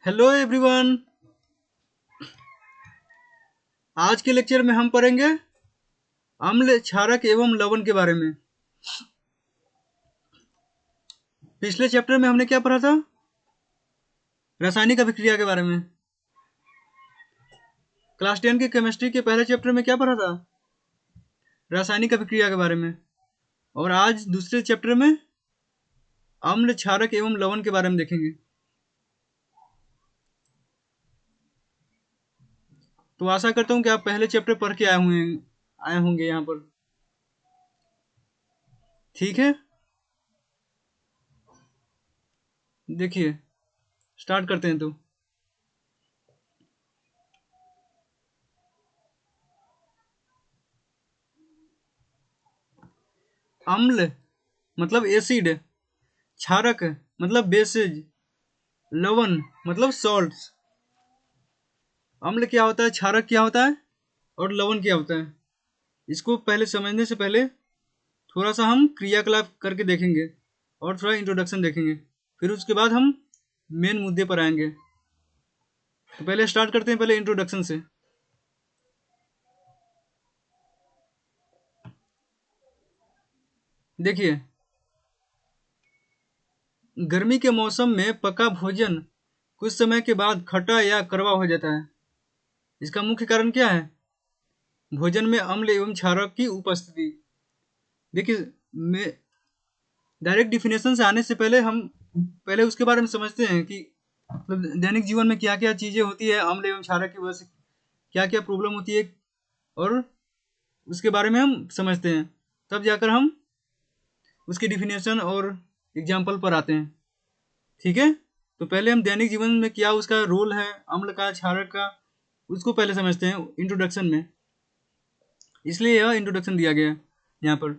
Hello everyone. आज के lecture में हम पढ़ेंगे अम्ल, क्षारक एवं लवण के बारे में। पिछले चैप्टर में हमने क्या पढ़ा था? रासायनिक अभिक्रिया के बारे में। क्लास 10 की केमिस्ट्री के पहले चैप्टर में क्या पढ़ा था? रासायनिक अभिक्रिया के बारे में। और आज दूसरे चैप्टर में अम्ल, क्षारक एवं लवण के बारे में देखेंगे। तो आशा करता हूँ कि आप पहले चैप्टर पढ़ के आए होंगे यहाँ पर। ठीक है, देखिए स्टार्ट करते हैं। तो अम्ल मतलब एसिड, क्षारक मतलब बेसिज, लवण मतलब सॉल्ट्स। अम्ल क्या होता है, क्षारक क्या होता है और लवण क्या होता है, इसको पहले समझने से पहले थोड़ा सा हम क्रियाकलाप करके देखेंगे और थोड़ा इंट्रोडक्शन देखेंगे। फिर उसके बाद हम मेन मुद्दे पर आएंगे। तो पहले स्टार्ट करते हैं, पहले इंट्रोडक्शन से। देखिए, गर्मी के मौसम में पका भोजन कुछ समय के बाद खट्टा या कड़वा हो जाता है। इसका मुख्य कारण क्या है? भोजन में अम्ल एवं क्षारक की उपस्थिति। देखिए, मैं डायरेक्ट डिफिनेशन से आने से पहले हम पहले उसके बारे में समझते हैं कि मतलब दैनिक जीवन में क्या क्या चीज़ें होती है अम्ल एवं क्षारक की वजह से, क्या क्या प्रॉब्लम होती है, और उसके बारे में हम समझते हैं। तब जाकर हम उसकी डिफिनेशन और एग्जाम्पल पर आते हैं। ठीक है, तो पहले हम दैनिक जीवन में क्या उसका रोल है अम्ल का, क्षारक का, उसको पहले समझते हैं इंट्रोडक्शन में। इसलिए यह इंट्रोडक्शन दिया गया है यहाँ पर।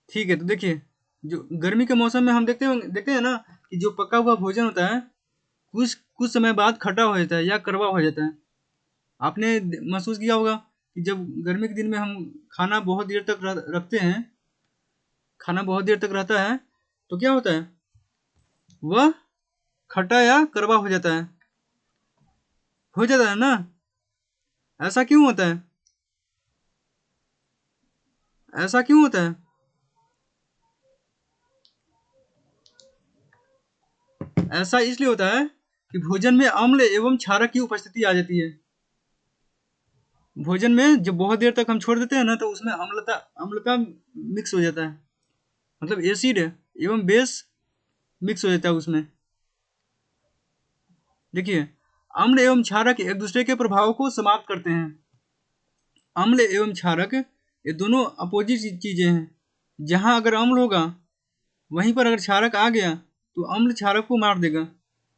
ठीक है, तो देखिए, जो गर्मी के मौसम में हम देखते हैं ना कि जो पका हुआ भोजन होता है कुछ कुछ समय बाद खट्टा हो जाता है या कड़वा हो जाता है। आपने महसूस किया होगा कि जब गर्मी के दिन में हम खाना बहुत देर तक रखते हैं, खाना बहुत देर तक रहता है, तो क्या होता है, वह खट्टा या कड़वा हो जाता है ना। ऐसा क्यों होता है? ऐसा क्यों होता है? ऐसा इसलिए होता है कि भोजन में अम्ल एवं क्षारक की उपस्थिति आ जाती है। भोजन में जब बहुत देर तक हम छोड़ देते हैं ना, तो उसमें अम्लता मिक्स हो जाता है, मतलब एसिड एवं बेस मिक्स हो जाता है उसमें। देखिए, अम्ल एवं क्षारक एक दूसरे के प्रभाव को समाप्त करते हैं। अम्ल एवं क्षारक ये दोनों अपोजिट चीजें हैं। जहां अगर अम्ल होगा, वहीं पर अगर क्षारक आ गया, तो अम्ल क्षारक को मार देगा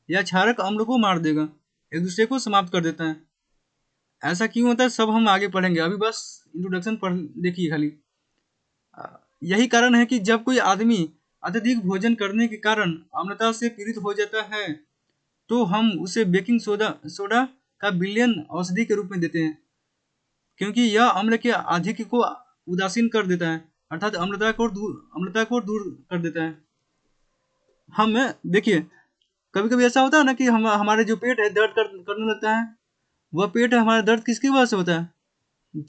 या क्षारक अम्ल को मार देगा, एक दूसरे को समाप्त कर देता है। ऐसा क्यों होता है सब हम आगे पढ़ेंगे, अभी बस इंट्रोडक्शन पढ़ देखिए खाली। यही कारण है कि जब कोई आदमी अत्यधिक भोजन करने के कारण अम्लता से पीड़ित हो जाता है, तो हम उसे बेकिंग सोडा का विलयन औषधि के रूप में देते हैं, क्योंकि यह अम्ल के आधिक्य को उदासीन कर देता है, अर्थात अम्लता को दूर कर देता है। हम देखिए, कभी कभी ऐसा होता है ना कि हमारे जो पेट है करने लगता है। वह पेट हमारा दर्द किसकी वजह से होता है?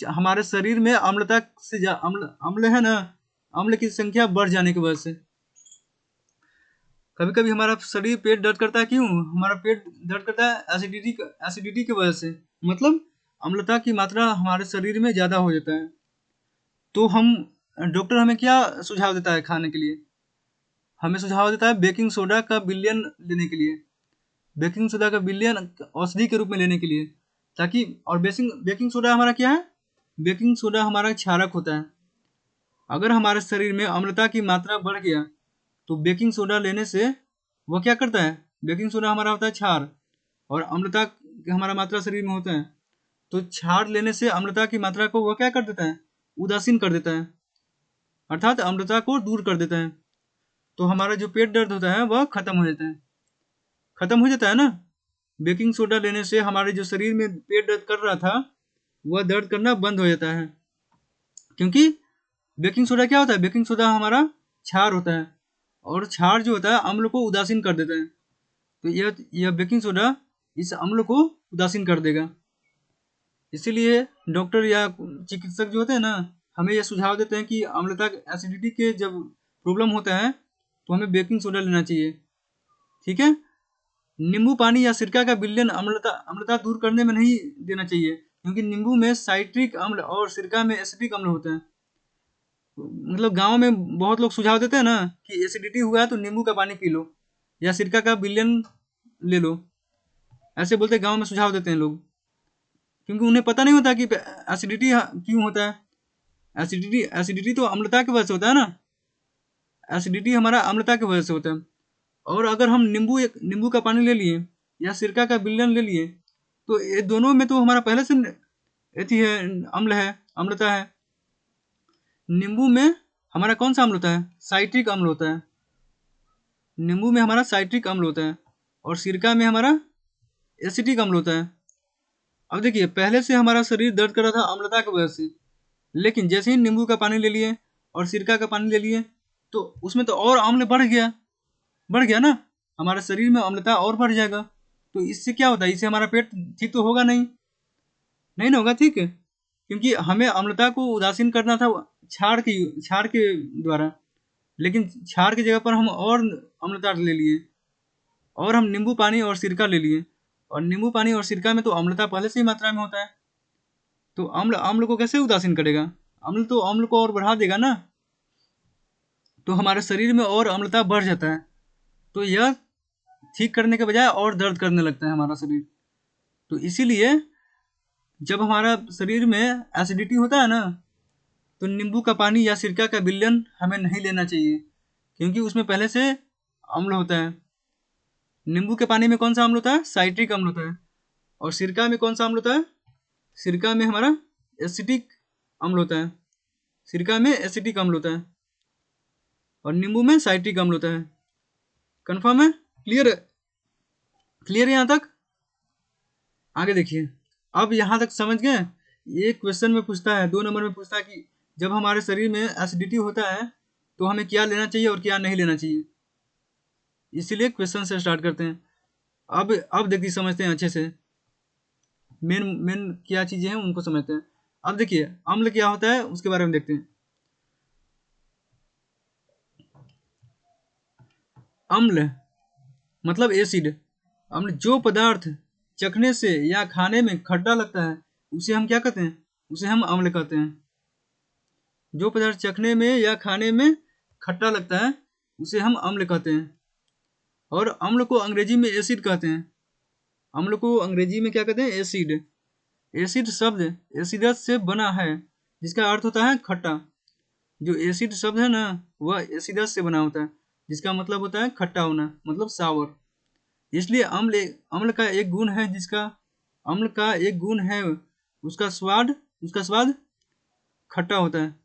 हमारे शरीर में अम्लता से अम्ल अम्ल है ना, अम्ल की संख्या बढ़ जाने की वजह से। कभी कभी हमारा शरीर पेट दर्द करता है, क्यों हमारा पेट दर्द करता है? एसिडिटी की वजह से, मतलब अम्लता की मात्रा हमारे शरीर में ज़्यादा हो जाता है। तो हम डॉक्टर हमें क्या सुझाव देता है खाने के लिए? हमें सुझाव देता है बेकिंग सोडा का विलयन लेने के लिए, बेकिंग सोडा का विलयन औषधि के रूप में लेने के लिए, ताकि और बेकिंग सोडा हमारा क्या है? बेकिंग सोडा हमारा क्षारक होता है। अगर हमारे शरीर में अम्लता की मात्रा बढ़ गया, तो बेकिंग सोडा लेने से वह क्या करता है? बेकिंग सोडा हमारा होता है क्षार, और अम्लता हमारा मात्रा शरीर में होता है। तो क्षार लेने से अम्लता की मात्रा को वह क्या कर देता है? उदासीन कर देता है, अर्थात अम्लता को दूर कर देता है। तो हमारा जो पेट दर्द होता है वह खत्म हो जाता है, खत्म हो जाता है ना। बेकिंग सोडा लेने से हमारे जो शरीर में पेट दर्द कर रहा था, वह दर्द करना बंद हो जाता है। क्योंकि बेकिंग सोडा क्या होता है? बेकिंग सोडा हमारा क्षार होता है, और क्षार जो होता है अम्ल को उदासीन कर देता है। तो यह बेकिंग सोडा इस अम्ल को उदासीन कर देगा। इसीलिए डॉक्टर या चिकित्सक जो होते हैं ना, हमें यह सुझाव देते हैं कि अम्लता एसिडिटी के जब प्रॉब्लम होता है तो हमें बेकिंग सोडा लेना चाहिए। ठीक है। नींबू पानी या सिरका का विलयन अम्लता दूर करने में नहीं देना चाहिए, क्योंकि नींबू में साइट्रिक अम्ल और सिरका में एसिटिक अम्ल होता है। मतलब गांव में बहुत लोग सुझाव देते हैं ना कि एसिडिटी हुआ है तो नींबू का पानी पी लो या सिरका का विलयन ले लो, ऐसे बोलते गांव में सुझाव देते हैं लोग, क्योंकि उन्हें पता नहीं होता कि एसिडिटी क्यों होता है। एसिडिटी तो अम्लता की वजह से होता है ना, एसिडिटी हमारा अम्लता की वजह से होता है। और अगर हम नींबू का पानी ले लिए या सिरका का विलयन ले लिए तो ये दोनों में तो हमारा पहले से एथी है, अम्लता है। नींबू में हमारा कौन सा अम्ल होता है? साइट्रिक अम्ल होता है। नींबू में हमारा साइट्रिक अम्ल होता है और सिरका में हमारा एसिटिक अम्ल होता है। अब देखिए, पहले से हमारा शरीर दर्द कर रहा था अम्लता की वजह से, लेकिन जैसे ही नींबू का पानी ले लिए और सिरका का पानी ले लिए तो उसमें तो और अम्ल बढ़ गया ना, हमारे शरीर में अम्लता और बढ़ जाएगा। तो इससे क्या होता है? इससे हमारा पेट ठीक तो होगा नहीं ना होगा ठीक है, क्योंकि हमें अम्लता को उदासीन करना था क्षार के द्वारा, लेकिन क्षार की जगह पर हम और अम्लता ले लिए और हम नींबू पानी और सिरका ले लिए, और नींबू पानी और सिरका में तो अम्लता पहले से ही मात्रा में होता है, तो अम्ल को कैसे उदासीन करेगा? अम्ल तो अम्ल को और बढ़ा देगा ना, तो हमारे शरीर में और अम्लता बढ़ जाता है। तो यह ठीक करने के बजाय और दर्द करने लगता है हमारा शरीर। तो इसीलिए जब हमारा शरीर में एसिडिटी होता है ना, तो नींबू का पानी या सिरका का विलयन हमें नहीं लेना चाहिए, क्योंकि उसमें पहले से अम्ल होता है। नींबू के पानी में कौन सा अम्ल होता है? साइट्रिक अम्ल होता है। और सिरका में कौन सा अम्ल होता है? सिरका में हमारा एसिटिक अम्ल होता है। सिरका में एसिटिक अम्ल होता है और नींबू में साइट्रिक अम्ल होता है। कंफर्म है? क्लियर है यहाँ तक? आगे देखिए, अब यहाँ तक समझ गए। ये क्वेश्चन में पूछता है, 2 नंबर में पूछता है कि जब हमारे शरीर में एसिडिटी होता है तो हमें क्या लेना चाहिए और क्या नहीं लेना चाहिए। इसीलिए क्वेश्चन से स्टार्ट करते हैं। अब देखिए, समझते हैं अच्छे से, मेन क्या चीजें हैं उनको समझते हैं। अब देखिए, अम्ल क्या होता है उसके बारे में देखते हैं। अम्ल मतलब एसिड। अम्ल जो पदार्थ चखने से या खाने में खट्टा लगता है उसे हम क्या कहते हैं? उसे हम अम्ल कहते हैं। जो पदार्थ चखने में या खाने में खट्टा लगता है उसे हम अम्ल कहते हैं। और अम्ल को अंग्रेजी में एसिड कहते हैं। अम्ल को अंग्रेजी में क्या कहते हैं? एसिड। एसिड शब्द एसिडस से बना है, जिसका अर्थ होता है खट्टा। जो एसिड शब्द है ना, वह एसिडस से बना होता है, जिसका मतलब होता है खट्टा होना, मतलब सावर। इसलिए अम्ल का एक गुण है उसका स्वाद खट्टा होता है।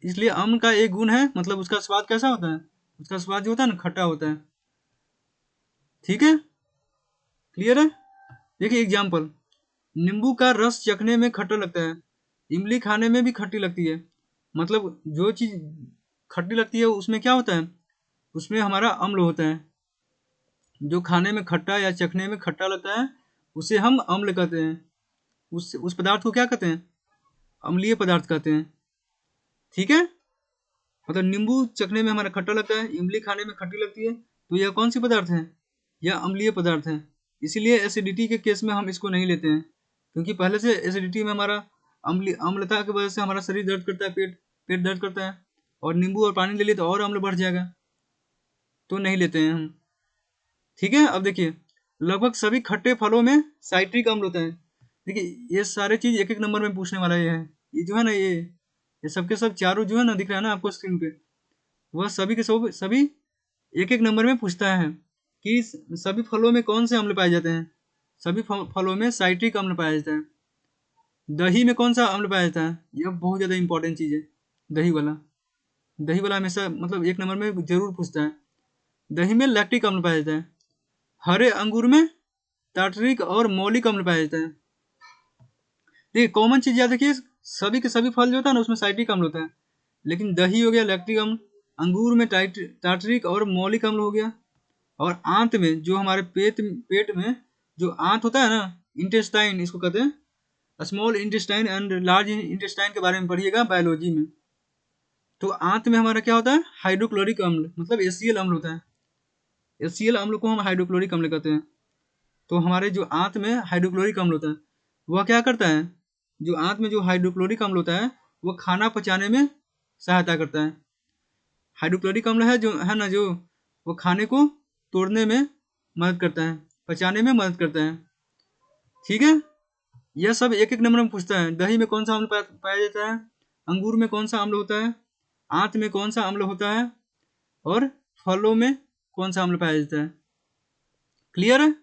इसलिए अम्ल का एक गुण है, मतलब उसका स्वाद कैसा होता है? उसका स्वाद जो होता है ना, खट्टा होता है। ठीक है, क्लियर है? देखिए एग्जाम्पल, नींबू का रस चखने में खट्टा लगता है, इमली खाने में भी खट्टी लगती है। मतलब जो चीज खट्टी लगती है उसमें क्या होता है? उसमें हमारा अम्ल होता है। जो खाने में खट्टा या चखने में खट्टा लगता है उसे हम अम्ल कहते हैं। उस पदार्थ को क्या कहते हैं? अम्लीय पदार्थ कहते हैं। ठीक है, मतलब नींबू चखने में हमारा खट्टा लगता है, इमली खाने में खट्टी लगती है, तो यह कौन सी पदार्थ है? यह अम्लीय पदार्थ है। इसीलिए एसिडिटी के केस में हम इसको नहीं लेते हैं, क्योंकि पहले से एसिडिटी में हमारा अम्लता की वजह से हमारा शरीर दर्द करता है, पेट दर्द करता है, और नींबू और पानी ले लिए तो और अम्ल बढ़ जाएगा, तो नहीं लेते हैं हम। ठीक है, अब देखिए, लगभग सभी खट्टे फलों में साइट्रिक अम्ल होता है। देखिए ये सारे चीज एक एक नंबर में पूछने वाला ये है। ये जो है ना, ये सबके सब चारों जो है ना, दिख रहा है ना आपको स्क्रीन पे, वह सभी के सभी एक एक नंबर में पूछता है कि सभी फलों में कौन से अम्ल पाए जाते हैं। सभी फलों में साइट्रिक अम्ल पाया जाता है। दही में कौन सा अम्ल पाया जाता है? यह बहुत ज़्यादा इंपॉर्टेंट चीज़ है। दही वाला हमेशा मतलब एक नंबर में जरूर पूछता है। दही में लैक्टिक अम्ल पाया जाता है। हरे अंगूर में टार्टरिक और मौलिक अम्ल पाया जाता है। देखिए कॉमन चीज़ याद रखिए, सभी के सभी फल जो होता है ना उसमें साइट्रिक अम्ल होता है, लेकिन दही हो गया लैक्टिक अम्ल, अंगूर में टार्टरिक और मौलिक अम्ल हो गया, और आंत में जो हमारे पेट में जो आंत होता है ना, इंटेस्टाइन इसको कहते हैं, small intestine and large intestine के बारे में पढ़िएगा बायोलॉजी में। तो आंत में हमारा क्या होता है, हाइड्रोक्लोरिक अम्ल, मतलब HCl अम्ल होता है। HCl अम्ल को हम हाइड्रोक्लोरिक अम्ल कहते हैं। तो हमारे जो आंत में हाइड्रोक्लोरिक अम्ल होता है वह क्या करता है, जो आंत में जो हाइड्रोक्लोरिक अम्ल होता है वह खाना पचाने में सहायता करता है। हाइड्रोक्लोरिक अम्ल है जो है ना, जो वो खाने को तोड़ने में मदद करता है, पचाने में मदद करता है। ठीक है, यह सब एक एक नंबर में पूछता है। दही में कौन सा अम्ल पाया जाता है, अंगूर में कौन सा अम्ल होता है, आंत में कौन सा अम्ल होता है, और फलों में कौन सा अम्ल पाया जाता है। क्लियर है,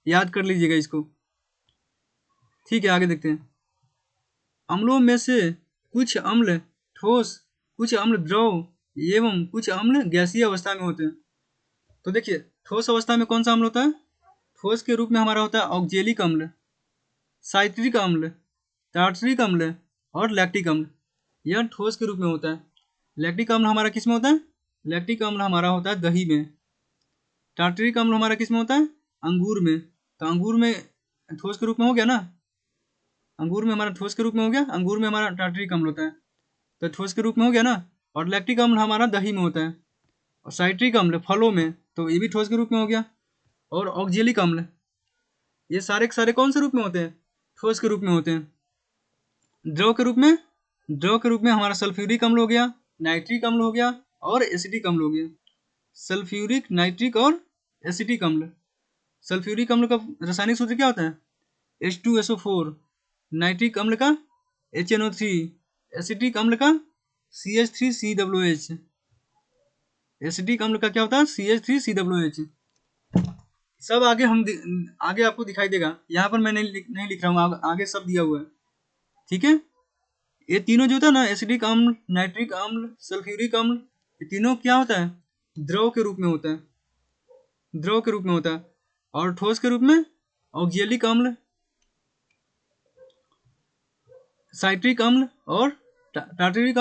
याद कर लीजिएगा इसको। ठीक है, आगे देखते हैं। अम्लों में से कुछ अम्ल ठोस, कुछ अम्ल द्रव एवं कुछ अम्ल गैसीय अवस्था में होते हैं। तो देखिए, ठोस अवस्था में कौन सा अम्ल होता है, ठोस के रूप में हमारा होता है ऑक्जेलिक अम्ल, साइट्रिक अम्ल, टार्टरिक अम्ल और लैक्टिक अम्ल। यह ठोस के रूप में होता है। लैक्टिक अम्ल हमारा किस में होता है, लैक्टिक अम्ल हमारा होता है दही में। टार्टरिक अम्ल हमारा किस में होता है, अंगूर में। तो अंगूर में ठोस के रूप में हो गया ना, अंगूर में हमारा ठोस के रूप में हो गया, अंगूर में हमारा टार्टरिक अम्ल होता है, तो ठोस के रूप में हो गया ना। और लैक्टिक अम्ल हमारा दही में होता है, और साइट्रिक अम्ल फलों में, तो ये भी ठोस के रूप में हो गया। और ऑक्जेलिक अम्ल, ये सारे के सारे कौन से रूप में होते हैं, ठोस के रूप में होते हैं। द्रव के रूप में, द्रव के रूप में हमारा सल्फ्यूरिक अम्ल हो गया, नाइट्रिक अम्ल हो गया और एसिटिक अम्ल हो गया। सल्फ्यूरिक, नाइट्रिक और एसिटिक अम्ल। सल्फ्यूरिक अम्ल का रासायनिक सूत्र क्या होता है, H2SO4, नाइट्रिक अम्ल का HNO3, एसिटिक अम्ल का CH3COOH। एसिटिक अम्ल का क्या होता है, CH3COOH। सब आगे आगे आपको दिखाई देगा, यहाँ पर मैं नहीं लिख रहा हूँ, आगे सब दिया हुआ है। ठीक है, ये तीनों जो होता है ना, एसिडिक अम्ल, नाइट्रिक अम्ल, सल्फ्यूरिक अम्ल, ये तीनों क्या होता है, द्रव के रूप में होता है, द्रव के रूप में होता है। और ठोस के रूप में ऑक्जेलिक अम्ल, साइट्रिक अम्ल और टार्टरिक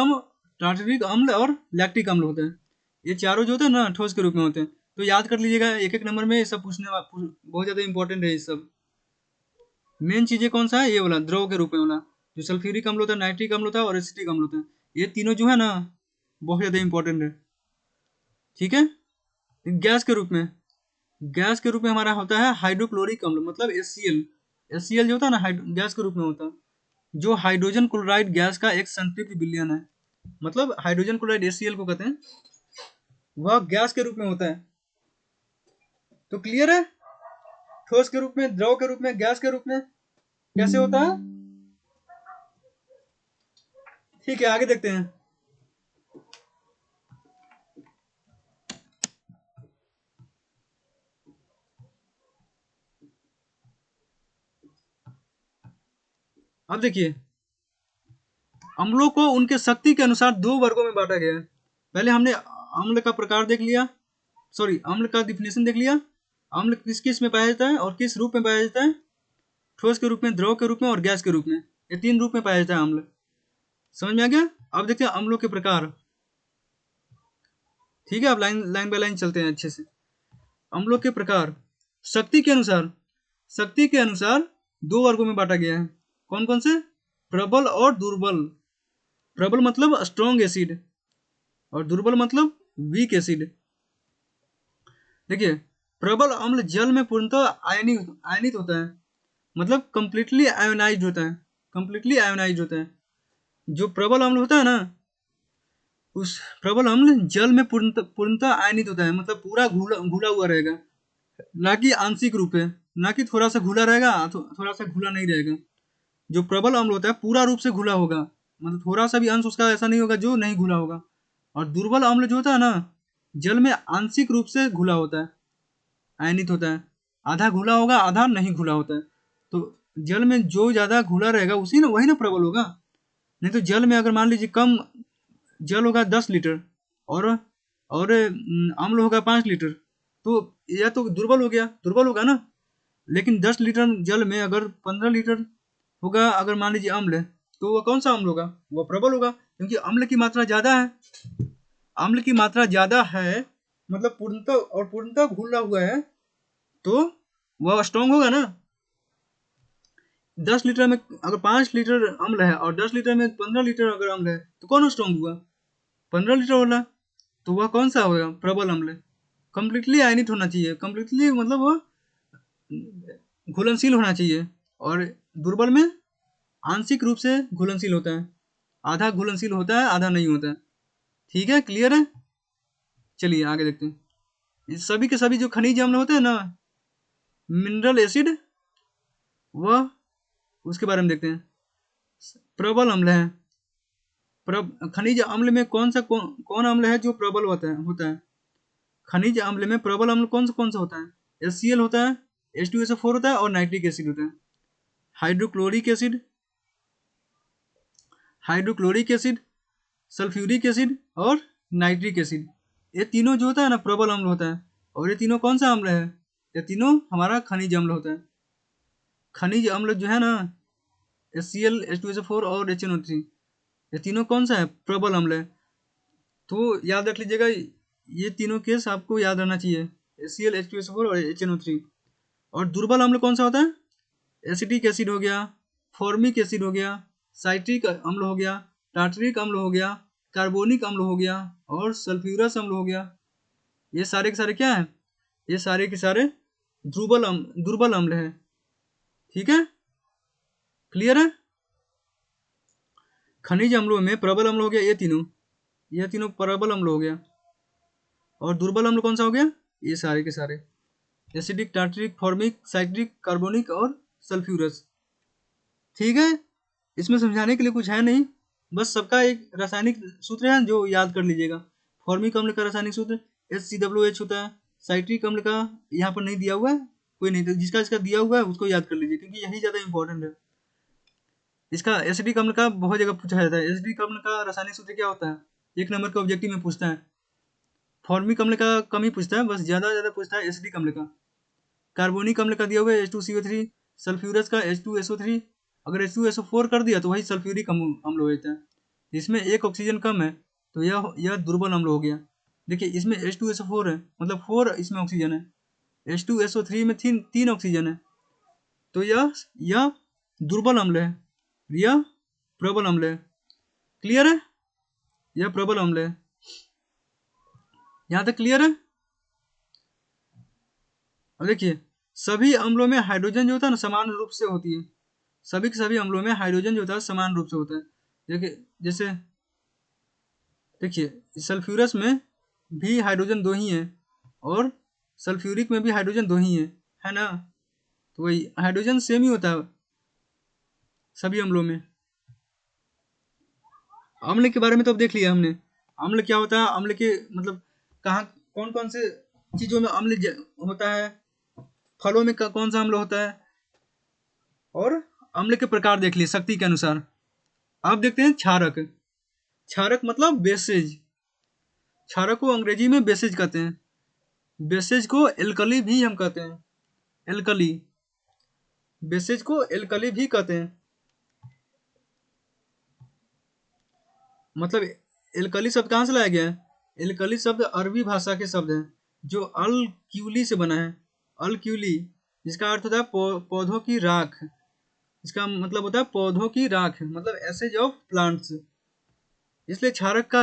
अम्ल और लैक्टिक अम्ल होते हैं। ये चारों जो होते हैं ना ठोस के रूप में होते हैं। तो याद कर लीजिएगा, एक एक नंबर में ये सब बहुत ज़्यादा इंपॉर्टेंट है। ये सब मेन चीज़ें कौन सा है, ये वाला द्रव के रूप में वाला, जो सल्फ्यूरिक अम्ल होता है, नाइट्रिक अम्ल होता है और एसिटिक अम्ल होता है। ये तीनों जो है ना बहुत ज़्यादा इंपॉर्टेंट है। ठीक है, गैस के रूप में, गैस के रूप में हमारा होता है हाइड्रोक्लोरिक अम्ल, मतलब HCl। HCl जो होता है ना गैस के रूप में होता है, जो हाइड्रोजन क्लोराइड गैस का एक संतृप्त विलयन है। मतलब हाइड्रोजन क्लोराइड HCl को कहते हैं, वह गैस के रूप में होता है। तो क्लियर है, ठोस के रूप में, द्रव के रूप में, गैस के रूप में कैसे होता है। ठीक है, आगे देखते हैं। अब देखिए, अम्लों को उनके शक्ति के अनुसार दो वर्गों में बांटा गया है। पहले हमने अम्ल का प्रकार देख लिया, सॉरी अम्ल का डिफिनेशन देख लिया। अम्ल किस किस में पाया जाता है और किस रूप में पाया जाता है, ठोस के रूप में, द्रव के रूप में और गैस के रूप में। ये तीन रूप में पाया जाता है अम्ल। समझ में आ गया। अब देखते हैं अम्लों के प्रकार। ठीक है, अब लाइन बाय लाइन चलते हैं अच्छे से। अम्लों के प्रकार, शक्ति के अनुसार, शक्ति के अनुसार दो वर्गों में बांटा गया है। कौन कौन से, प्रबल और दुर्बल। प्रबल मतलब स्ट्रॉन्ग एसिड और दुर्बल मतलब वीक एसिड। देखिए, प्रबल अम्ल जल में पूर्णतः आयनित होता है, मतलब कंप्लीटली आयोनाइज्ड होता है, कंप्लीटली आयोनाइज्ड होता है। जो प्रबल अम्ल होता है ना, उस प्रबल अम्ल जल में पूर्णतः आयनित होता है, मतलब पूरा घुला हुआ रहेगा, ना कि आंशिक रूप है, ना कि थोड़ा सा घुला रहेगा, थोड़ा सा घुला नहीं रहेगा। जो प्रबल अम्ल होता है पूरा रूप से घुला होगा, मतलब थोड़ा सा भी अंश उसका ऐसा नहीं होगा जो नहीं घुला होगा। और दुर्बल अम्ल जो होता है ना, जल में आंशिक रूप से घुला होता है, आयनित होता है, आधा घुला होगा आधा नहीं घुला होता है। तो जल में जो ज़्यादा घुला रहेगा उसी ना, वही ना प्रबल होगा। नहीं तो जल में अगर मान लीजिए कम जल होगा 10 लीटर और अम्ल होगा 5 लीटर, तो यह तो दुर्बल हो गया, दुर्बल होगा ना। लेकिन 10 लीटर जल में अगर 15 लीटर होगा, अगर मान लीजिए अम्ल, तो वह कौन सा अम्ल होगा? वह प्रबल होगा, क्योंकि अम्ल की मात्रा ज़्यादा है। अम्ल की मात्रा ज़्यादा है मतलब पूर्णतः घुला हुआ है, तो वह स्ट्रॉन्ग होगा ना। 10 लीटर में अगर 5 लीटर अम्ल है और 10 लीटर में 15 लीटर अगर अम्ल है, तो कौन स्ट्रॉन्ग हुआ? 15 लीटर वाला। तो वह कौन सा होगा? प्रबल अम्ल। कम्प्लीटली आयनित होना चाहिए, कम्प्लीटली मतलब वह घुलनशील होना चाहिए। और दुर्बल में आंशिक रूप से घुलनशील होता है, आधा घुलनशील होता है, आधा नहीं होता है। ठीक है, क्लियर है? चलिए आगे देखते हैं। इस सभी के सभी जो खनिज अम्ल होते हैं ना, मिनरल एसिड, वह उसके बारे में देखते हैं। प्रबल अम्ल है। खनिज अम्ल में कौन अम्ल है जो प्रबल होता है? खनिज अम्ल में प्रबल अम्ल कौन सा होता है? HCl होता है, H2SO4 होता है और नाइट्रिक एसिड होता है। हाइड्रोक्लोरिक एसिड, सल्फ्यूरिक एसिड और नाइट्रिक एसिड, ये तीनों जो होता है ना प्रबल अम्ल होता है। और ये तीनों कौन सा अम्ल है? ये तीनों हमारा खनिज अम्ल होता है। खनिज अम्ल जो है ना, HCl, H2SO4 और HNO3, ये तीनों कौन सा है? प्रबल अम्ल है। तो याद रख लीजिएगा, ये तीनों केस आपको याद रहना चाहिए, HCl, H2SO4 और HNO3। और दुर्बल अम्ल कौन सा होता है? एसिटिक एसिड हो गया, फॉर्मिक एसिड हो गया, साइट्रिक अम्ल हो गया, टार्टरिक अम्ल हो गया, कार्बोनिक अम्ल हो गया और सल्फ्यूरस अम्ल हो गया। ये सारे के सारे क्या है? ये सारे के सारे दुर्बल अम्ल है। ठीक है, क्लियर है? खनिज अम्लों में प्रबल अम्ल हो गया ये तीनों प्रबल अम्ल हो गया। और दुर्बल अम्ल कौन सा हो गया? ये सारे के सारे acidic, tartaric, formic, citric, carbonic और सल्फ्यूरस। ठीक है, इसमें समझाने के लिए कुछ है नहीं, बस सबका एक रासायनिक सूत्र है जो याद कर लीजिएगा। फॉर्मिक अम्ल का रासायनिक सूत्र HCOOH होता है। साइट्रिक अम्ल का यहाँ पर नहीं दिया हुआ है, कोई नहीं, तो जिसका दिया हुआ है उसको याद कर लीजिए, क्योंकि यही ज़्यादा इंपॉर्टेंट है। इसका एसिडिक अम्ल का बहुत जगह पूछा जाता है। एसिडिक अम्ल का रासायनिक सूत्र क्या होता है? 1 नंबर का ऑब्जेक्टिव में पूछता है। फॉर्मिक अम्ल का कम ही पूछता है, बस ज़्यादा पूछता है एसिडिक अम्ल का। कार्बोनिक अम्ल का दिया हुआ है H2CO3, सल्फ्यूरस का H2SO3। अगर H2SO4 कर दिया तो वही सल्फ्यूरिक अम्ल हो जाता है। इसमें एक ऑक्सीजन कम है, तो यह दुर्बल अम्ल हो गया। देखिए इसमें H2SO4 है, मतलब 4 इसमें ऑक्सीजन है। H2SO3 में 3 ऑक्सीजन है, तो यह दुर्बल अम्ल है, यह प्रबल अम्ल है। क्लियर है? यह प्रबल अम्ल है। यहाँ तक क्लियर है? अब देखिए, सभी अम्लों में हाइड्रोजन जो होता है ना समान रूप से होती है। सभी के सभी अम्लों में हाइड्रोजन जो होता है समान रूप से होता है। देखिए जैसे देखिए सल्फ्यूरस में भी हाइड्रोजन 2 ही है, और सल्फ्यूरिक में भी हाइड्रोजन 2 ही है ना। तो वही हाइड्रोजन सेम ही होता है सभी अम्लों में। अम्ल के बारे में तो अब देख लिया हमने। अम्ल क्या होता है, अम्ल के मतलब कहाँ कौन कौन से चीज़ों में अम्ल होता है, फलों में कौन सा अम्ल होता है, और अम्ल के प्रकार देख लिए शक्ति के अनुसार। अब देखते हैं क्षारक। क्षारक मतलब बेसेज। क्षारक को अंग्रेजी में बेसेज कहते हैं। बेसेज को एल्कली भी हम कहते हैं, एल्कली। बेसेज को एल्कली भी कहते हैं। मतलब एल्कली शब्द कहाँ से लाया गया है? एल्कली शब्द अरबी भाषा के शब्द हैं, जो अल-क्यूली से बना है। अल-क्यूली, जिसका अर्थ होता है पौधों की राख। इसका मतलब होता है पौधों की राख, मतलब एसेज ऑफ प्लांट्स। इसलिए क्षारक का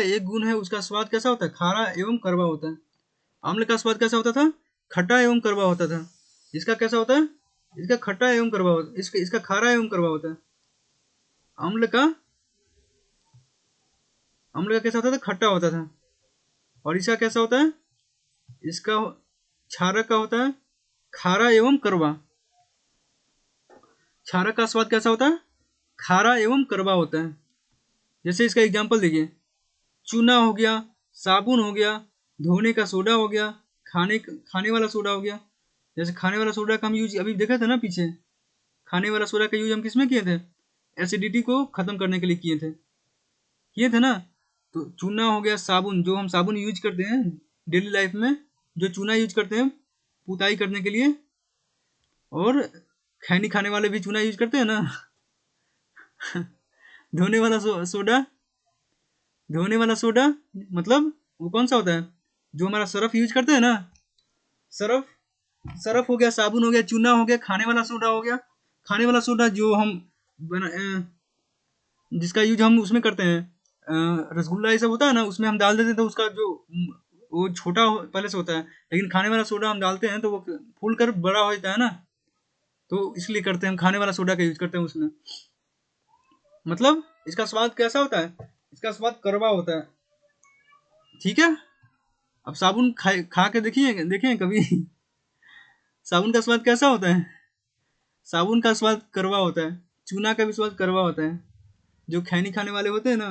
एक गुण है, उसका स्वाद कैसा होता है? खारा एवं कड़वा होता है। अम्ल का स्वाद कैसा होता था? खट्टा एवं कड़वा होता था। इसका कैसा होता है? इसका खट्टा एवं कड़वा होता है, इसका खारा एवं कड़वा होता है। अम्ल का अम्ल का कैसा होता था? खट्टा होता था। और इसका कैसा होता है? इसका क्षारक का होता है खारा एवं कड़वा। क्षारक का स्वाद कैसा होता है? खारा एवं कड़वा होता है। जैसे इसका एग्जाम्पल देखिए, चूना हो गया, साबुन हो गया, धोने का सोडा हो गया, खाने वाला सोडा हो गया। जैसे खाने वाला सोडा का हम यूज अभी देखा था ना पीछे। खाने वाला सोडा का यूज हम किस में किए थे? एसिडिटी को खत्म करने के लिए किए थे ना। तो चूना हो गया, साबुन, जो हम साबुन यूज करते हैं डेली लाइफ में, जो चूना यूज करते हैं पुताई करने के लिए, और खैनी खाने वाले भी चूना यूज करते हैं ना। धोने वाला सोडा, धोने वाला सोडा मतलब वो कौन सा होता है, जो हमारा सरफ यूज करते हैं ना, सरफ, सरफ हो गया, साबुन हो गया, चूना हो गया, खाने वाला सोडा हो गया। खाने वाला सोडा जो हम जिसका यूज हम उसमें करते हैं, रसगुल्ला ये सब होता है ना, उसमें हम डाल देते हैं तो उसका जो वो छोटा पहले से होता है, लेकिन खाने वाला सोडा हम डालते हैं तो वो फूल कर बड़ा हो जाता है ना, तो इसलिए करते हैं हम खाने वाला सोडा का यूज करते हैं उसमें। मतलब इसका स्वाद कैसा होता है, इसका स्वाद कड़वा होता है, ठीक है। अब साबुन खा के देखिए, देखें कभी साबुन का स्वाद कैसा होता है, साबुन का स्वाद कड़वा होता है, चूना का भी स्वाद कड़वा होता है। जो खैनी खाने वाले होते हैं ना,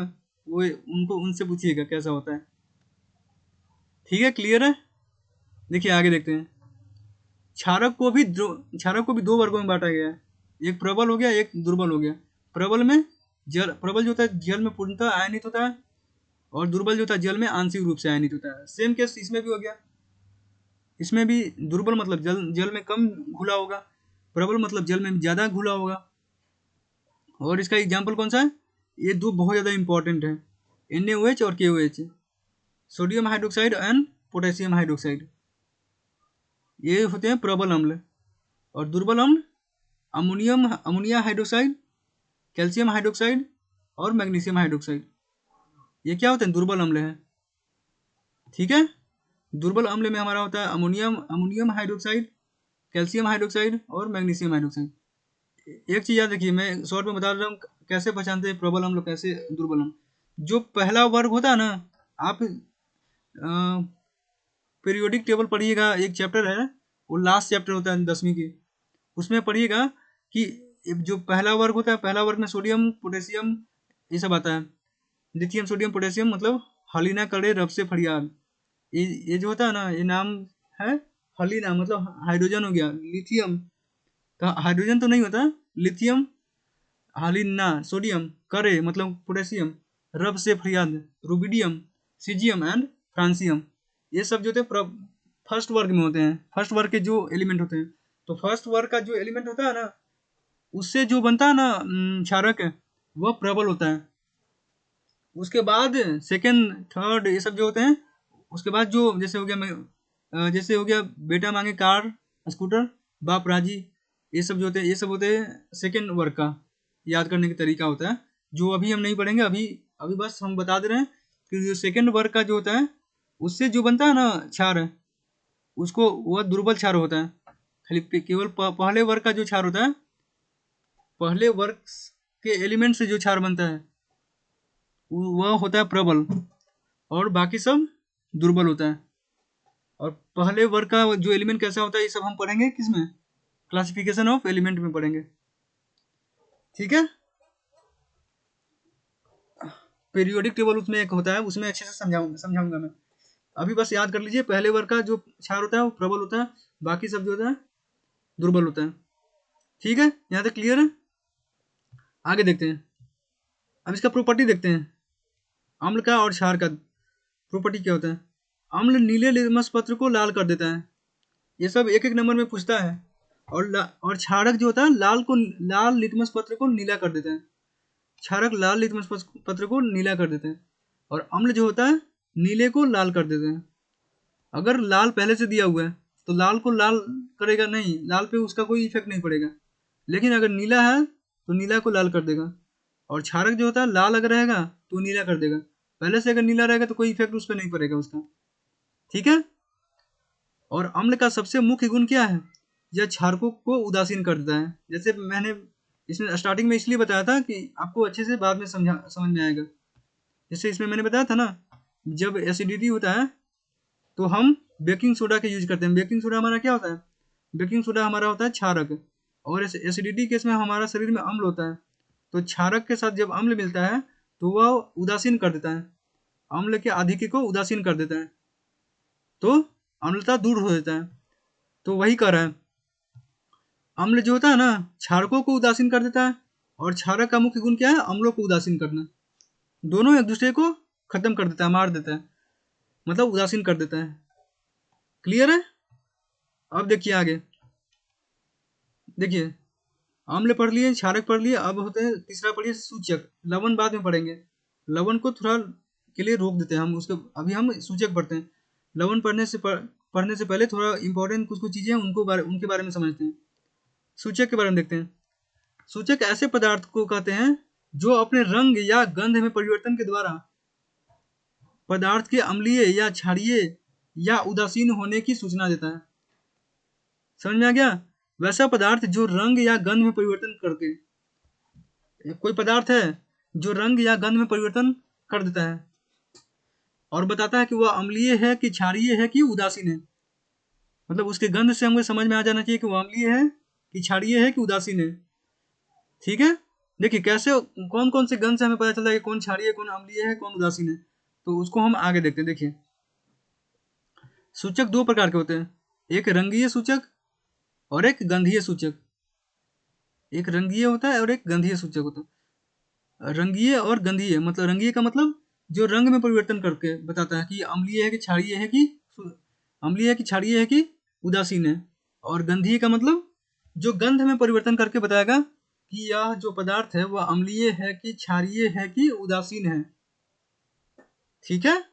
वो उनको उनसे पूछिएगा कैसा होता है, ठीक है, क्लियर है। देखिए आगे देखते हैं। क्षारक को भी दो वर्गों में बांटा गया है, एक प्रबल हो गया, एक दुर्बल हो गया। प्रबल जो होता है जल में पूर्णतः आयनित होता है, और दुर्बल जो होता है जल में आंशिक रूप से आयनित होता है। सेम केस इसमें भी हो गया, इसमें भी दुर्बल मतलब जल में कम घुला होगा, प्रबल मतलब जल में ज़्यादा घुला होगा। और इसका एग्जाम्पल कौन सा है, ये दो बहुत ज़्यादा इंपॉर्टेंट है, NaOH और KOH, sodium hydroxide and potassium hydroxide, ये होते हैं प्रबल अम्ल। और दुर्बल अम्ल अमोनिया हाइड्रोक्साइड, कैल्शियम हाइड्रोक्साइड और मैग्नीशियम हाइड्रोक्साइड, ये क्या होते हैं, दुर्बल अम्ल है, ठीक है। दुर्बल अम्ल में हमारा होता है अमोनियम हाइड्रोक्साइड, कैल्शियम हाइड्रोक्साइड और मैग्नीशियम हाइड्रोक्साइड। एक चीज़ याद रखिए, मैं शॉर्ट में बता रहा हूँ कैसे पहचानते हैं प्रबल अम्ल कैसे दुर्बल अम्ल। जो पहला वर्ग होता है ना, आप पीरियोडिक टेबल पढ़िएगा, एक चैप्टर है वो लास्ट चैप्टर होता है 10वीं की, उसमें पढ़िएगा कि जो पहला वर्ग होता है, पहला वर्ग में सोडियम पोटेशियम ये सब आता है, लिथियम सोडियम पोटेशियम मतलब हलीना करे रब से फरियाद, ये जो होता है ना, ये नाम है हलीना मतलब हाइड्रोजन हो गया, लिथियम तो हाइड्रोजन तो नहीं होता, लिथियम, हालिना सोडियम, करे मतलब पोटेशियम, रब से फरियाद रुबिडियम, सीजियम एंड फ्रांसियम, ये सब जो होते हैं फर्स्ट वर्ग में होते हैं, फर्स्ट वर्ग के जो एलिमेंट होते हैं। तो फर्स्ट वर्ग का जो एलिमेंट होता है ना, उससे जो बनता है ना क्षारक, वह प्रबल होता है। उसके बाद सेकेंड थर्ड ये सब जो होते हैं, उसके बाद जो जैसे हो गया जैसे हो गया बेटा मांगे कार स्कूटर बाप राजी, ये सब जो होते हैं, ये सब होते हैं सेकेंड वर्ग का याद करने का तरीका होता है, जो अभी हम नहीं पढ़ेंगे। अभी अभी बस हम बता दे रहे हैं कि जो सेकेंड वर्ग का जो होता है, उससे जो बनता है ना क्षार, उसको वह दुर्बल क्षार होता है। खाली केवल पहले वर्ग का जो क्षार होता है, पहले वर्ग के एलिमेंट से जो क्षार बनता है वह होता है प्रबल, और बाकी सब दुर्बल होता है। और पहले वर्ग का जो एलिमेंट कैसा होता है, ये सब हम पढ़ेंगे किसमें, क्लासिफिकेशन ऑफ एलिमेंट में पढ़ेंगे, ठीक है। पीरियोडिक टेबल उसमें एक होता है, उसमें अच्छे से समझाऊंगा मैं। अभी बस याद कर लीजिए, पहले वर्ग का जो क्षार होता है वो प्रबल होता है, बाकी सब जो होता है दुर्बल होता है, ठीक है, यहाँ तक क्लियर है। आगे देखते हैं, अब इसका प्रॉपर्टी देखते हैं, अम्ल का और क्षार का प्रॉपर्टी क्या होता है। अम्ल नीले लिटमस पत्र को लाल कर देता है, ये सब एक एक नंबर में पूछता है। और क्षारक जो होता है लाल लिटमस पत्र को नीला कर देता है, क्षारक लाल लिटमस पत्र को नीला कर देते हैं, और अम्ल जो होता है नीले को लाल कर देते हैं। अगर लाल पहले से दिया हुआ है तो लाल को लाल करेगा नहीं, लाल पे उसका कोई इफेक्ट नहीं पड़ेगा, लेकिन अगर नीला है तो नीला को लाल कर देगा। और क्षारक जो होता है लाल अगर रहेगा तो नीला कर देगा, पहले से अगर नीला रहेगा तो कोई इफेक्ट उस पर नहीं पड़ेगा उसका, ठीक है। और अम्ल का सबसे मुख्य गुण क्या है, यह क्षारकों को उदासीन कर देता है। जैसे मैंने इसमें स्टार्टिंग में इसलिए बताया था कि आपको अच्छे से बाद में समझ में आएगा। जैसे इसमें मैंने बताया था ना, जब एसिडिटी होता है तो हम बेकिंग सोडा का यूज करते हैं। बेकिंग सोडा हमारा क्या होता है, बेकिंग सोडा हमारा होता है क्षारक, और एसिडिटी केस में हमारा शरीर में अम्ल होता है। तो क्षारक के साथ जब अम्ल मिलता है तो वह उदासीन कर देता है, अम्ल के आधिक्य को उदासीन कर देता है, तो अम्लता दूर हो जाता है। तो वही कर रहा है, अम्ल जो होता है ना क्षारकों को उदासीन कर देता है, और क्षारक का मुख्य गुण क्या है, अम्लों को उदासीन करना। दोनों एक दूसरे को खत्म कर देता है, मार देता है, मतलब उदासीन कर देता है, क्लियर है। अब देखिए आगे, देखिए अम्ल पढ़ लिए, क्षारक पढ़ लिए, अब होते हैं तीसरा पढ़िए सूचक। लवण बाद में पढ़ेंगे, लवण को थोड़ा के लिए रोक देते हैं हम, उसके अभी हम सूचक पढ़ते हैं। लवण पढ़ने से पहले थोड़ा इंपॉर्टेंट कुछ कुछ चीज़ें उनके बारे में समझते हैं। सूचक के बारे में देखते हैं। सूचक ऐसे पदार्थ को कहते हैं जो अपने रंग या गंध में परिवर्तन के द्वारा पदार्थ के अम्लीय या क्षारीय या उदासीन होने की सूचना देता है। समझ में आ गया? वैसा पदार्थ जो रंग या गंध में परिवर्तन करके, कोई पदार्थ है जो रंग या गंध में परिवर्तन कर देता है और बताता है कि वह अम्लीय है कि क्षारीय है कि उदासीन है। मतलब उसके गंध से हमको समझ में आ जाना चाहिए कि वह अम्लीय है कि क्षारीय है कि उदासीन है। ठीक है, देखिए कैसे कौन कौन से गंध से हमें पता चलता है कि कौन क्षारीय है, कौन अम्लीय है, कौन उदासीन है। तो उसको हम आगे देखते हैं। देखिए सूचक दो प्रकार के होते हैं, एक रंगीय सूचक और एक गंधीय सूचक। एक रंगीय होता है और एक गंधीय सूचक होता है। रंगीय और गंधीय, मतलब रंगीय का मतलब जो रंग में परिवर्तन करके बताता है कि अम्लीय है कि क्षारीय है कि अम्लीय है कि क्षारीय है कि उदासीन है। और गंधीय का मतलब जो गंध में परिवर्तन करके बताएगा कि यह जो पदार्थ है वह अम्लीय है कि क्षारीय है कि उदासीन है। ठीक है,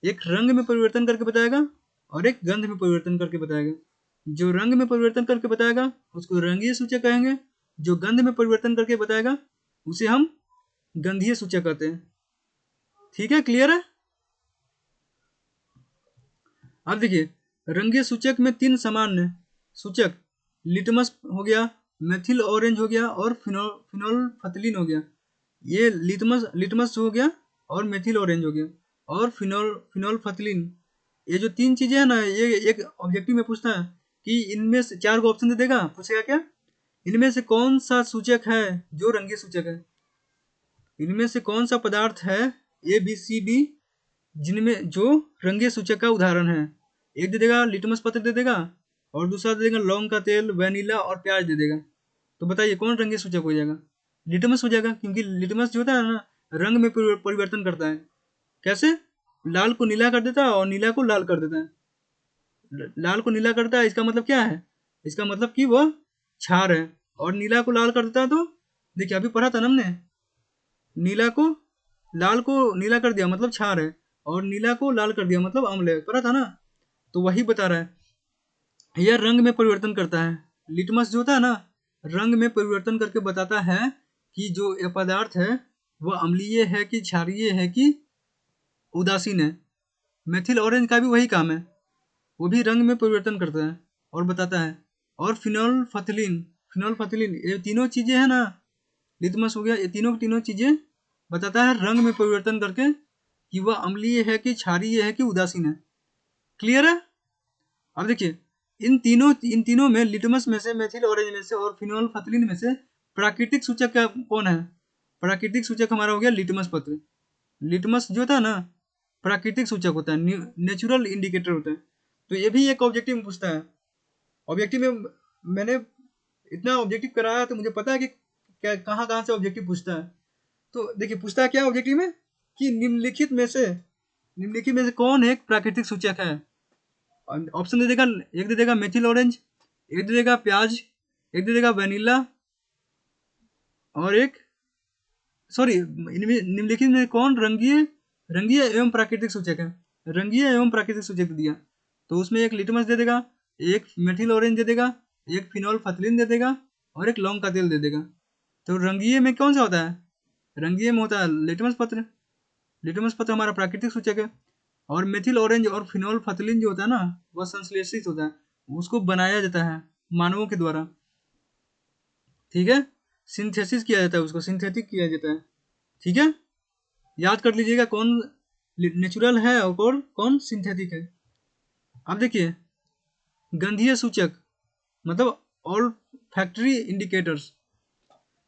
एक रंग में परिवर्तन करके बताएगा और एक गंध में परिवर्तन करके बताएगा। जो रंग में परिवर्तन करके बताएगा उसको रंगीय सूचक कहेंगे, जो गंध में परिवर्तन करके बताएगा उसे हम गंधीय सूचक कहते हैं। ठीक है, क्लियर है? अब देखिए रंगीय सूचक में तीन सामान्य सूचक लिटमस हो गया, मेथिल ऑरेंज हो गया और फिनोल्फथलीन हो गया। ये लिटमस हो गया और मेथिल ऑरेंज हो गया और फिनोल्फथलीन। ये जो तीन चीजें हैं ना, ये एक ऑब्जेक्टिव में पूछता है कि इनमें से चार को ऑप्शन दे देगा, पूछेगा क्या इनमें से कौन सा सूचक है जो रंगीय सूचक है। इनमें से कौन सा पदार्थ है ABCD जिनमें जो रंगीय सूचक का उदाहरण है। एक दे देगा लिटमस पत्र दे देगा और दूसरा दे देगा लौंग का तेल, वैनिला और प्याज दे देगा। तो बताइए कौन रंगीय सूचक हो जाएगा? लिटमस हो जाएगा, क्योंकि लिटमस जो होता है ना रंग में परिवर्तन करता है। कैसे? लाल को नीला कर देता है और नीला को लाल कर देता है। लाल को नीला करता है, इसका मतलब क्या है? इसका मतलब कि वह क्षार है। और नीला को लाल कर देता है, तो देखिए अभी पढ़ा था ना हमने, लाल को नीला कर दिया मतलब क्षार है और नीला को लाल कर दिया मतलब अम्ल है। पढ़ा था ना? तो वही बता रहा है यह रंग में परिवर्तन करता है। लिटमस जो होता है ना रंग में परिवर्तन करके बताता है कि जो यह पदार्थ है वह अम्लीय है कि क्षारीय है कि उदासीन है। मेथिल ऑरेंज का भी वही काम है, वो भी रंग में परिवर्तन करता है और बताता है। और फिनोल्फथलीन ये तीनों चीजें हैं ना, लिटमस हो गया, ये तीनों चीजें बताता है रंग में परिवर्तन करके कि वह अम्लीय है कि क्षारीय है कि उदासीन है। क्लियर है? अब देखिए इन तीनों में लिटमस में से, मेथिल ऑरेंज में से और फिनोल्फथलीन में से प्राकृतिक सूचक क्या कौन है? प्राकृतिक सूचक हमारा हो गया लिटमस पत्र। लिटमस जो था ना प्राकृतिक सूचक होता है, नेचुरल इंडिकेटर होता है। तो ये भी एक ऑब्जेक्टिव में पूछता है। ऑब्जेक्टिव में मैंने इतना ऑब्जेक्टिव कराया तो मुझे पता है कि कहाँ कहाँ से ऑब्जेक्टिव पूछता है। तो देखिए पूछता है क्या ऑब्जेक्टिव में कि निम्नलिखित में से कौन एक प्राकृतिक सूचक है। ऑप्शन दे देगा, एक दे देगा मेथिल ऑरेंज, एक दे देगा प्याज, एक दे देगा वैनिला और एक निम्नलिखित में कौन रंगीय एवं प्राकृतिक सूचक है। रंगीय एवं प्राकृतिक सूचक दिया तो उसमें एक लिटमस दे देगा, एक मेथिल ऑरेंज दे देगा, एक फिनोल्फथलीन दे देगा और एक लौंग का तेल दे देगा। तो रंगीय में कौन सा होता है? रंगीय में होता है लिटमस पत्र। लिटमस पत्र हमारा प्राकृतिक सूचक है। और मेथिल ऑरेंज और फिनोल्फथलीन जो होता है ना वह संश्लेषित होता है, उसको बनाया जाता है मानवों के द्वारा। ठीक है, सिंथेसिस किया जाता है, उसको सिंथेटिक किया जाता है। ठीक है, याद कर लीजिएगा कौन नेचुरल है और कौन सिंथेटिक है। अब देखिए गंधीय सूचक मतलब ऑल फैक्ट्री इंडिकेटर्स।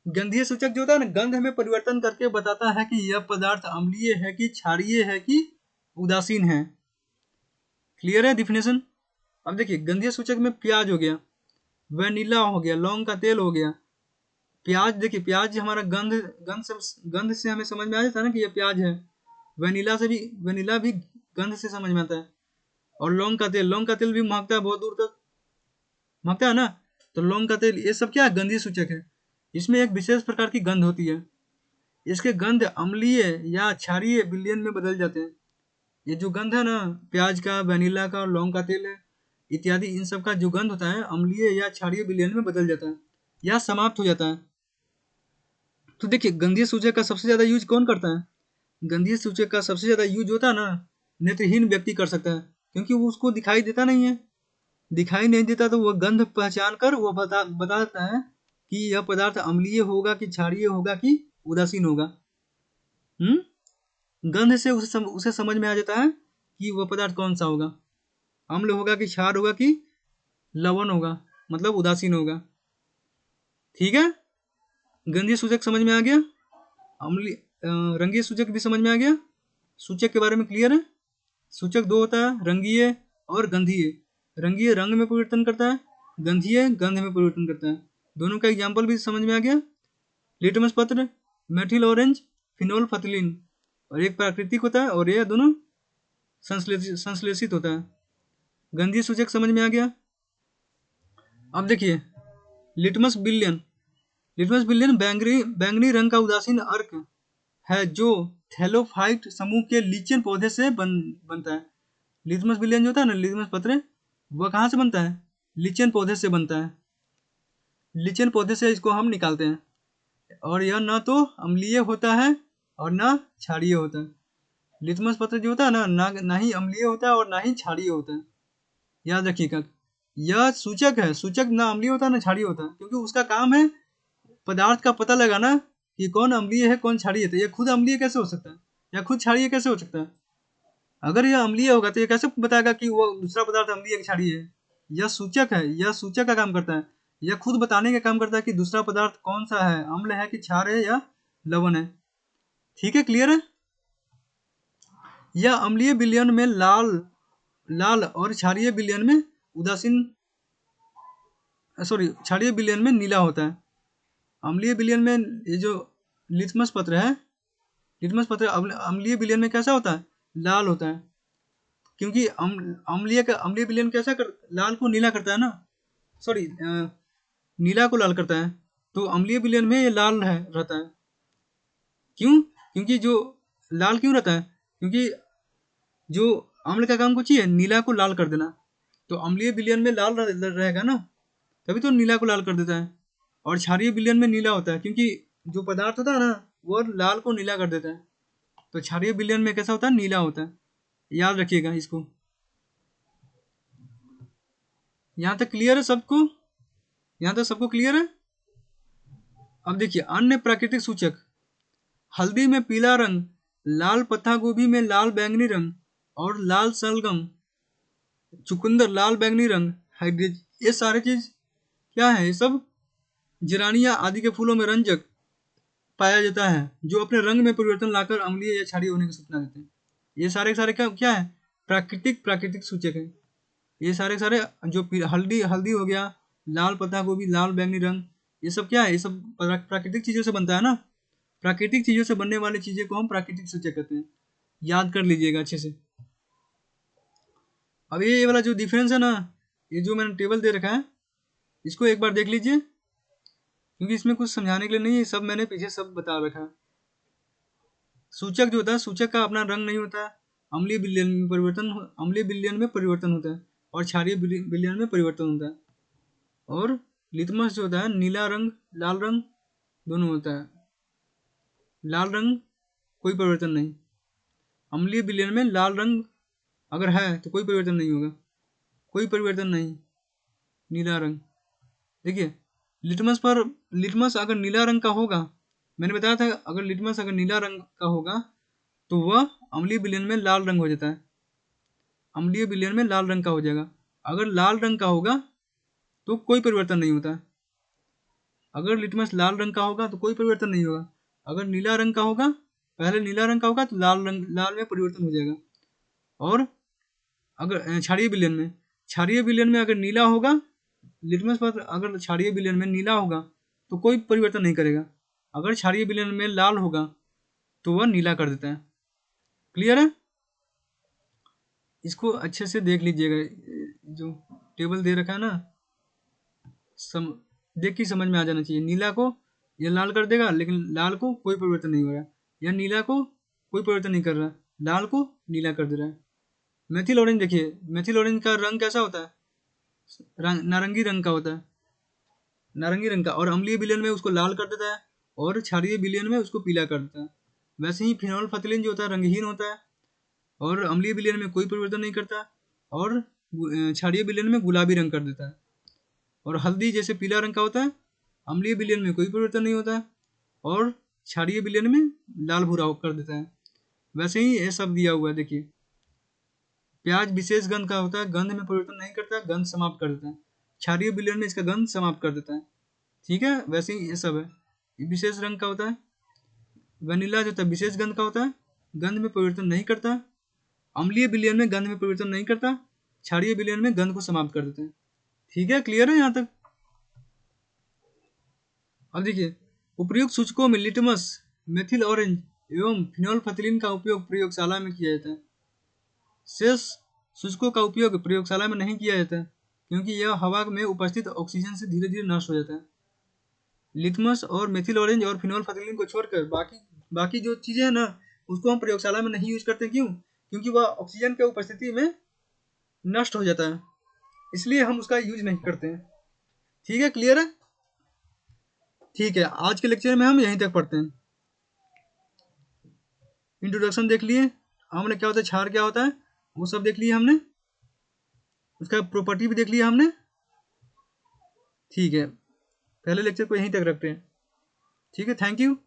गंधीय सूचक जो होता है ना गंध में परिवर्तन करके बताता है कि यह पदार्थ अम्लीय है कि क्षारीय है कि उदासीन है। क्लियर है डिफिनेशन? अब देखिए गंधीय सूचक में प्याज हो गया, वैनिला हो गया, लौंग का तेल हो गया। प्याज देखिए, प्याज हमारा गंध से हमें समझ में आ जाता है ना कि ये प्याज है। वैनिला भी गंध से समझ में आता है। और लौंग का तेल भी महकता है, बहुत दूर तक महकता है ना। तो लौंग का तेल, ये सब क्या है, गंधीय सूचक है। इसमें एक विशेष प्रकार की गंध होती है। इसके गंध अम्लीय या क्षारीय विलयन में बदल जाते हैं। ये जो गंध है ना, प्याज का, वनीला का और लौंग का तेल है इत्यादि, इन सब का जो गंध होता है अम्लीय या क्षारीय विलयन में बदल जाता है या समाप्त हो जाता है। तो देखिए, गंधीय सूचक का सबसे ज्यादा यूज कौन करता है? गंधीय सूचक का सबसे ज्यादा यूज होता है ना, नेत्रहीन व्यक्ति कर सकता है, क्योंकि वो उसको दिखाई देता नहीं है। दिखाई नहीं देता तो वह गंध पहचान कर वो बता देता है कि यह पदार्थ अम्लीय होगा कि क्षारीय होगा कि उदासीन होगा। गंध से उसे समझ में आ जाता है कि वह पदार्थ कौन सा होगा, अम्ल होगा कि क्षार होगा कि लवण होगा, मतलब उदासीन होगा। ठीक है, गंधीय सूचक समझ में आ गया, अम्लीय रंगीय सूचक भी समझ में आ गया। सूचक के बारे में क्लियर है? सूचक दो होता है, रंगीय और गंधीय। रंगीय रंग में परिवर्तन करता है, गंधीय गंध में परिवर्तन करता है। दोनों का एग्जाम्पल भी समझ में आ गया। लिटमस पत्र, मेथिल ऑरेंज, फिनोल फथिलीन, और एक प्राकृतिक होता है और यह दोनों संश्लेषित होता है। गंधीय सूचक समझ में आ गया। अब देखिए, लिटमस बिलियन। लिटमस बिलियन बैंगनी रंग का उदासीन अर्क है जो थैलोफाइट समूह के लीचेन पौधे से बनता है। लिटमस बिलियन जो होता है ना, लिटमस पत्र, वह कहाँ से बनता है? लीचेन पौधे से बनता है। लीचेन पौधे से इसको हम निकालते हैं, और यह न तो अम्लीय होता है और न क्षारीय होता है। लिटमस पत्र जो होता है ना ही अम्लीय होता है और ना ही क्षारीय होता है। याद रखिएगा, यह सूचक है, सूचक ना अम्लीय होता है ना क्षारीय होता है, क्योंकि उसका काम है पदार्थ का पता लगाना कि कौन अम्लीय है कौन क्षारीय है। तो यह खुद अम्लीय कैसे हो सकता है या खुद क्षारीय कैसे हो सकता है? अगर यह अम्लीय होगा तो यह कैसे बताएगा कि वो दूसरा पदार्थ अम्लीय है क्षारीय है? यह सूचक है, यह सूचक का काम करता है। यह खुद बताने का काम करता है कि दूसरा पदार्थ कौन सा है, अम्ल है कि क्षार है या लवण है। ठीक है, क्लियर है? यह अम्लीय विलयन में लाल और क्षारीय विलयन में उदासीन, सॉरी, क्षारीय विलयन में नीला होता है। अम्लीय विलयन में ये जो लिटमस पत्र है, लिटमस पत्र अम्लीय विलयन में कैसा होता है? लाल होता है, क्योंकि अम्लीय विलयन कैसा लाल को नीला करता है ना, सॉरी, नीला को लाल करता है। तो अम्लीय विलयन में ये लाल रहता है। क्यों? क्योंकि जो लाल क्यों रहता है? क्योंकि जो अम्ल का काम कुछ ही है, नीला को लाल कर देना। तो अम्लीय विलयन में लाल रहेगा ना, तभी तो नीला को लाल कर देता है। और क्षारीय विलयन में नीला होता है, क्योंकि जो पदार्थ होता है ना वो लाल को नीला कर देता है। तो क्षारीय विलयन में कैसा होता है? नीला होता है। याद रखिएगा इसको। यहाँ तक क्लियर है सबको? यहाँ तक सबको क्लियर है? अब देखिए, अन्य प्राकृतिक सूचक। हल्दी में पीला रंग, लाल पत्ता गोभी में लाल बैंगनी रंग और लाल सलगम, चुकंदर लाल बैंगनी रंग, हाइड्रेज, ये सारे चीज क्या है? ये सब जिरानिया आदि के फूलों में रंजक पाया जाता है जो अपने रंग में परिवर्तन लाकर अम्लीय या क्षारीय होने की सूचना देते हैं। ये सारे के सारे क्या है? प्राकृतिक सूचक है। ये सारे के सारे जो हल्दी हल्दी हो गया, लाल पत्ता गोभी, लाल बैंगनी रंग, ये सब क्या है? ये सब प्राकृतिक चीजों से बनता है ना। प्राकृतिक चीजों से बनने वाली चीजें को हम प्राकृतिक सूचक कहते हैं। याद कर लीजिएगा अच्छे से। अब ये वाला जो डिफरेंस है ना, ये जो मैंने टेबल दे रखा है, इसको एक बार देख लीजिए, क्योंकि इसमें कुछ समझाने के लिए नहीं है, सब मैंने पीछे सब बता रखा है। सूचक जो होता है, सूचक का अपना रंग नहीं होता है। अम्लीय विलयन में परिवर्तन होता है और क्षारीय विलयन में परिवर्तन होता है। और लिटमस जो होता है, नीला रंग, लाल रंग दोनों होता है। लाल रंग कोई परिवर्तन नहीं। अम्लीय विलयन में लाल रंग अगर है तो कोई परिवर्तन नहीं होगा, कोई परिवर्तन नहीं। नीला रंग, देखिए, लिटमस अगर नीला रंग का होगा, मैंने बताया था अगर लिटमस अगर नीला रंग का होगा तो वह अम्लीय विलयन में लाल रंग हो जाता है। अम्लीय विलयन में लाल रंग का हो जाएगा। अगर लाल रंग का होगा तो कोई परिवर्तन नहीं होता। अगर लिटमस लाल रंग का होगा तो कोई परिवर्तन नहीं होगा। अगर नीला रंग का होगा, पहले नीला रंग का होगा तो लाल में परिवर्तन हो जाएगा। और अगर क्षारीय विलयन में अगर नीला होगा, लिटमस पत्र अगर क्षारीय विलयन में नीला होगा तो कोई परिवर्तन नहीं करेगा। अगर क्षारीय विलयन में लाल होगा तो वह नीला कर देता है। क्लियर है? इसको अच्छे से देख लीजिएगा, जो टेबल दे रखा है ना, देख के समझ में आ जाना चाहिए। नीला को यह लाल कर देगा, लेकिन लाल को कोई परिवर्तन नहीं हो रहा। या नीला को कोई परिवर्तन नहीं कर रहा, लाल को नीला कर दे रहा है। मेथिल ऑरेंज देखिए, मेथिल ऑरेंज का रंग कैसा होता है? नारंगी रंग का होता है, नारंगी रंग का। और अम्लीय विलयन में उसको लाल कर देता है, और क्षारीय विलयन में उसको पीला कर देता है। वैसे ही फिनोल फथिलीन जो होता है रंगहीन होता है, और अम्लीय विलयन में कोई परिवर्तन नहीं करता, और क्षारीय विलयन में गुलाबी रंग कर देता है। और हल्दी जैसे पीला रंग का होता है, अम्लीय विलयन में कोई परिवर्तन नहीं होता, और क्षारीय विलयन में लाल भूरा कर देता है। वैसे ही ये सब दिया हुआ है देखिए। प्याज विशेष गंध का होता है, गंध में परिवर्तन नहीं करता, गंध समाप्त कर देता है। क्षारीय विलयन में इसका गंध समाप्त कर देता है। ठीक है, वैसे ही ये सब है। ये विशेष रंग का होता है। वनीला जो होता है विशेष गंध का होता है, गंध में परिवर्तन नहीं करता। अम्लीय विलयन में गंध में परिवर्तन नहीं करता, क्षारीय विलयन में गंध को समाप्त कर देते हैं। ठीक है, क्लियर है यहाँ तक? अब देखिए, उपयुक्त सूचकों में लिटमस, मेथिल ऑरेंज एवं फिनोल फथिलीन का उपयोग प्रयोगशाला में किया जाता है। शेष सूचकों का उपयोग प्रयोगशाला में नहीं किया जाता, क्योंकि यह हवा में उपस्थित ऑक्सीजन से धीरे धीरे नष्ट हो जाता है। लिटमस और मेथिल ऑरेंज और फिनोल फथिलीन को छोड़कर बाकी जो चीज़ें हैं ना, उसको हम प्रयोगशाला में नहीं यूज करते। क्यों? क्योंकि वह ऑक्सीजन के उपस्थिति में नष्ट हो जाता है, इसलिए हम उसका यूज नहीं करते हैं। ठीक है, क्लियर है? ठीक है, आज के लेक्चर में हम यहीं तक पढ़ते हैं। इंट्रोडक्शन देख लिए हमने, क्या होता है क्षार, क्या होता है, वो सब देख लिए हमने। उसका प्रॉपर्टी भी देख लिया हमने। ठीक है, पहले लेक्चर को यहीं तक रखते हैं। ठीक है, थैंक यू।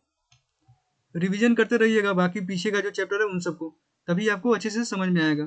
रिवीजन करते रहिएगा बाकी पीछे का जो चैप्टर है उन सबको, तभी आपको अच्छे से समझ में आएगा।